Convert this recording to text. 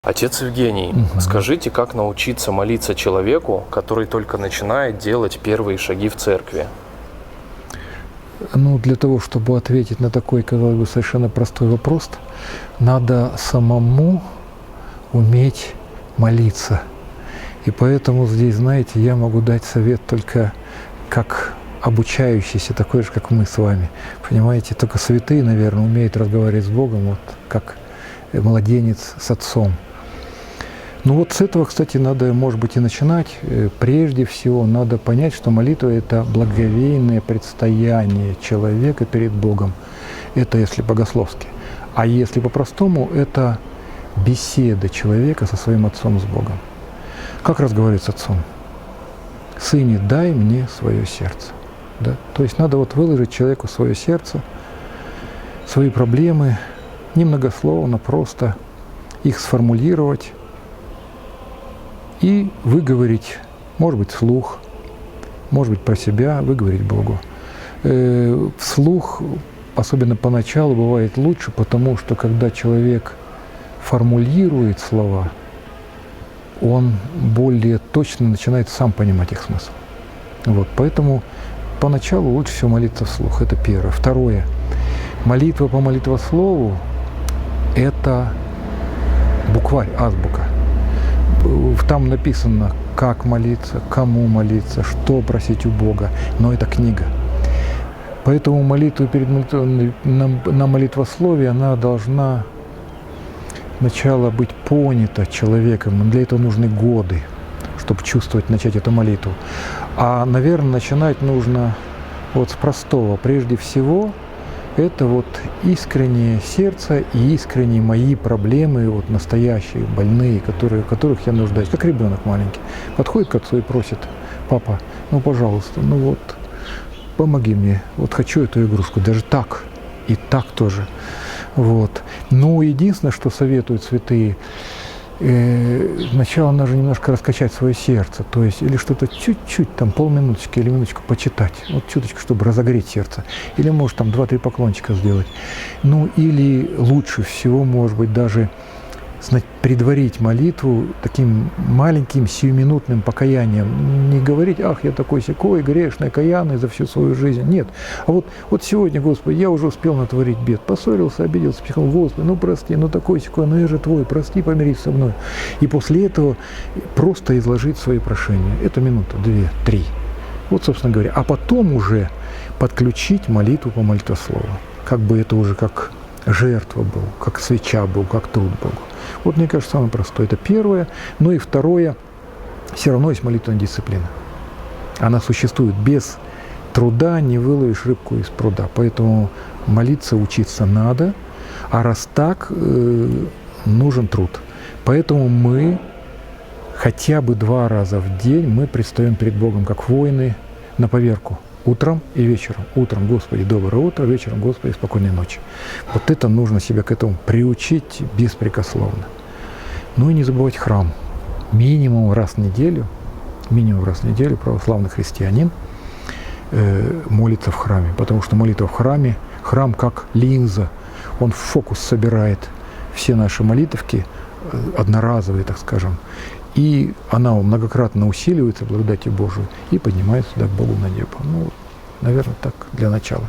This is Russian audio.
Отец Евгений, скажите, как научиться молиться человеку, который только начинает делать первые шаги в церкви? Ну, для того, чтобы ответить на такой, казалось бы, совершенно простой вопрос, надо самому уметь молиться. И поэтому здесь, знаете, я могу дать совет только как обучающийся, такой же, как мы с вами. Понимаете, только святые, наверное, умеют разговаривать с Богом, вот как младенец с отцом. Ну вот с этого, кстати, надо, может быть, и начинать. Прежде всего, надо понять, что молитва – это благоговейное предстояние человека перед Богом. Это если богословски. А если по-простому, это беседа человека со своим отцом, с Богом. Как разговаривать с отцом? «Сыне, дай мне свое сердце». Да? То есть надо вот выложить человеку свое сердце, свои проблемы, немногословно, просто их сформулировать и выговорить, может быть, вслух, может быть, про себя, выговорить Богу. Вслух, особенно поначалу, бывает лучше, потому что когда человек формулирует слова, он более точно начинает сам понимать их смысл. Вот, поэтому поначалу лучше всего молиться вслух. Это первое. Второе. Молитва по молитвослову – это букварь, азбука. Там написано, как молиться, кому молиться, что просить у Бога, но это книга. Поэтому молитва на молитвословие, она должна сначала быть понята человеком. Для этого нужны годы, чтобы чувствовать, начать эту молитву. А, наверное, начинать нужно вот с простого. Прежде всего, это вот искреннее сердце и искренние мои проблемы, вот настоящие, больные, в которых я нуждаюсь. Как ребенок маленький. Подходит к отцу и просит: папа, ну, пожалуйста, ну вот, помоги мне, вот хочу эту игрушку, даже так, и так тоже. Вот. Ну, единственное, что советуют святые, сначала надо немножко раскачать свое сердце, то есть или что-то чуть-чуть, там полминуточки или минуточку почитать, вот чуточку, чтобы разогреть сердце, или может там 2-3 поклончика сделать. Ну, или лучше всего, может быть, даже предварить молитву таким маленьким сиюминутным покаянием. Не говорить: ах, я такой-сякой, грешный, окаянный за всю свою жизнь. Нет. А вот сегодня, Господи, я уже успел натворить бед. Поссорился, обиделся, психол. Господи, ну прости, ну такой-сякой, ну я же Твой, прости, помирись со мной. И после этого просто изложить свои прошения. Это минута, 2-3. Вот, собственно говоря. А потом уже подключить молитву по молитвослову. Как бы это уже как жертва была, как свеча была, как труд Богу. Вот, мне кажется, самое простое. Это первое. Ну и второе, все равно есть молитвенная дисциплина. Она существует. Без труда не выловишь рыбку из пруда. Поэтому молиться, учиться надо. А раз так, нужен труд. Поэтому мы хотя бы 2 раза в день мы предстаем перед Богом, как воины, на поверку. Утром и вечером. Утром: Господи, доброе утро, вечером: Господи, спокойной ночи. Вот это нужно себя к этому приучить беспрекословно. Ну и не забывать храм. Минимум раз в неделю православный христианин молится в храме. Потому что молитва в храме, храм как линза, он в фокус собирает все наши молитвки, одноразовые, так скажем. И она многократно усиливается благодатью Божией и поднимается сюда к Богу на небо. Ну, наверное, так для начала.